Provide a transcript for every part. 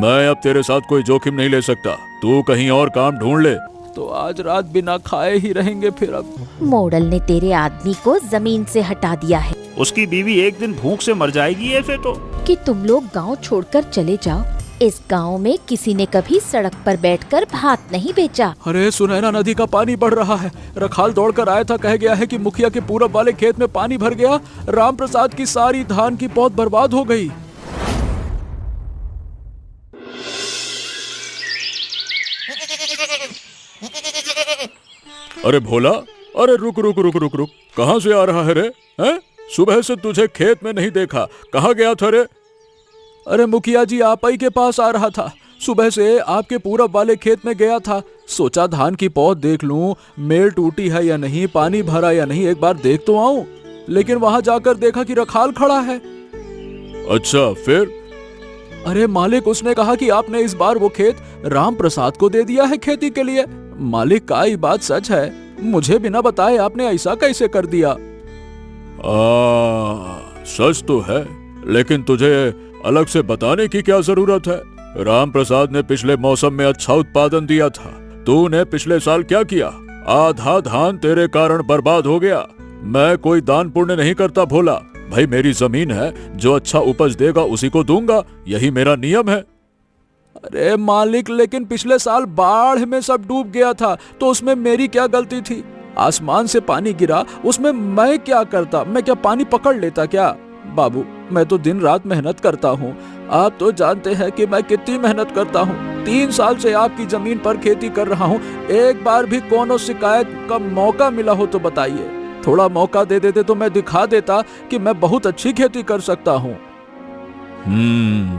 मैं अब तेरे साथ कोई जोखिम नहीं ले सकता, तू कहीं और काम ढूंढ ले। तो आज रात बिना खाए ही रहेंगे फिर अब। मोड़ल ने तेरे आदमी को जमीन से हटा दिया है उसकी बीवी एक दिन भूख से मर जाएगी या फिर तो। कि तुम लोग गांव छोड़कर चले जाओ। इस गांव में किसी ने कभी सड़क पर बैठकर भात नहीं बेचा। अरे सुनैना नदी का पानी बढ़ रहा है। रखाल दौड़कर आया था, कह गया है कि मुखिया के पूरब वाले खेत में पानी भर गया, राम प्रसाद की सारी धान की पौध बर्बाद हो गई। अरे भोला, अरे रुक रुक रुक रुक रुक, कहाँ से आ रहा है रे? हैं? सुबह से तुझे खेत में नहीं देखा, कहाँ गया था रे? अरे मुखिया जी, आप ही के पास आ रहा था। सुबह से आपके पूरब वाले खेत में गया था, सोचा धान की पौध देख लूं, मेल टूटी है या नहीं, पानी भरा या नहीं, एक बार देख तो आऊं। लेकिन वहां जाकर देखा कि रखाल खड़ा है। अच्छा, फिर? अरे मालिक, उसने कहा कि आपने इस बार वो खेत राम प्रसाद को दे दिया है खेती के लिए। मालिक का ये बात सच है? मुझे बिना बताए आपने ऐसा कैसे कर दिया? सच तो है, लेकिन तुझे अलग से बताने की क्या जरूरत है? राम प्रसाद ने पिछले मौसम में अच्छा उत्पादन दिया था। तूने पिछले साल क्या किया? आधा धान तेरे कारण बर्बाद हो गया। मैं कोई दान पुण्य नहीं करता भोला, भाई मेरी जमीन है, जो अच्छा उपज देगा उसी को दूंगा, यही मेरा नियम है। अरे मालिक, लेकिन पिछले साल बाढ़ में सब डूब गया था, तो उसमें मेरी क्या गलती थी? आसमान से पानी गिरा, उसमें मैं क्या करता? मैं क्या पानी पकड़ लेता क्या? बाबू, मैं तो दिन रात मेहनत करता हूँ। आप तो जानते हैं कि मैं कितनी मेहनत करता हूँ। 3 साल से आपकी जमीन पर खेती कर रहा हूँ। एक बार भी कोनो शिकायत का मौका मिला हो तो बताइए। थोड़ा मौका दे देते तो मैं दिखा देता कि मैं बहुत अच्छी खेती कर सकता हूँ।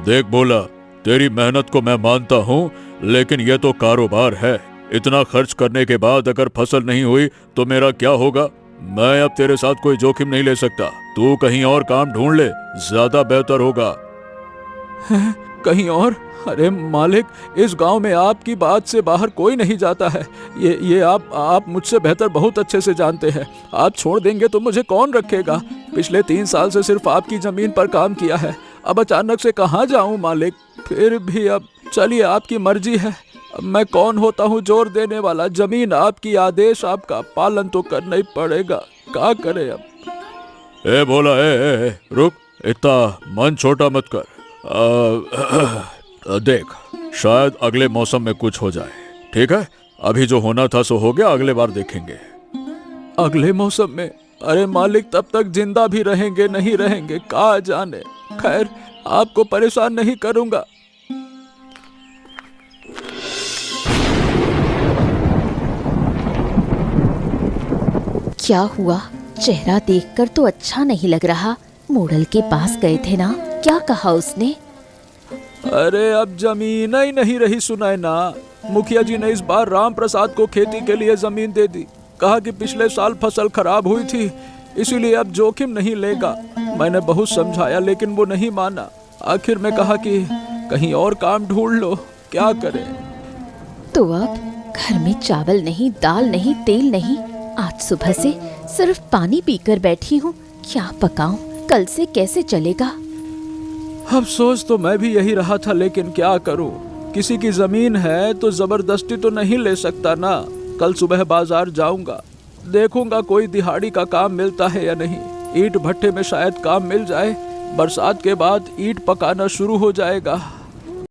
देख बोला, तेरी मेहनत को मैं मानता हूँ, लेकिन यह तो कारोबार है। इतना खर्च करने के बाद अगर फसल नहीं हुई तो मेरा क्या होगा? मैं अब तेरे साथ कोई जोखिम नहीं ले सकता, तू कहीं और काम ढूंढ ले, ज्यादा बेहतर होगा। कहीं और? अरे मालिक, इस गांव में आपकी बात से बाहर कोई नहीं जाता है। ये आप मुझसे बेहतर बहुत अच्छे से जानते हैं। आप छोड़ देंगे तो मुझे कौन रखेगा? पिछले 3 साल से सिर्फ आपकी जमीन पर काम किया है, अब अचानक से कहाँ जाऊं मालिक? फिर भी अब चलिए, आपकी मर्जी है। अब मैं कौन होता हूँ जोर देने वाला? जमीन आपकी, आदेश आपका, पालन तो करना ही पड़ेगा। क्या करे अब? ए भोला, ए, रुक, इतना मन छोटा मत कर। देख, शायद अगले मौसम में कुछ हो जाए, ठीक है? अभी जो होना था सो हो गया, अगले बार देखेंगे। अगले मौसम में? अरे मालिक, तब तक जिंदा भी रहेंगे नहीं रहेंगे, कहाँ जाने। खैर, आपको परेशान नहीं करूंगा। क्या हुआ? चेहरा देखकर तो अच्छा नहीं लग रहा। मोड़ल के पास गए थे ना, क्या कहा उसने? अरे अब जमीन ही नहीं रही सुनैना। मुखिया जी ने इस बार राम प्रसाद को खेती के लिए जमीन दे दी। कहा कि पिछले साल फसल खराब हुई थी, इसीलिए अब जोखिम नहीं लेगा। मैंने बहुत समझाया, लेकिन वो नहीं माना। आखिर में कहा कि कहीं और काम ढूंढ लो, क्या करें? तो अब घर में चावल नहीं, दाल नहीं, तेल नहीं। आज सुबह से सिर्फ पानी पीकर बैठी हूँ। क्या पकाऊं? कल से कैसे चलेगा? अफसोस तो मैं भी यही रहा था, लेकिन क्या करूं? किसी की जमीन है तो जबरदस्ती तो नहीं ले सकता ना। कल सुबह बाजार जाऊंगा, देखूंगा कोई दिहाड़ी का काम मिलता है या नहीं। ईंट भट्टे में शायद काम मिल जाए। बरसात के बाद ईंट पकाना शुरू हो जाएगा।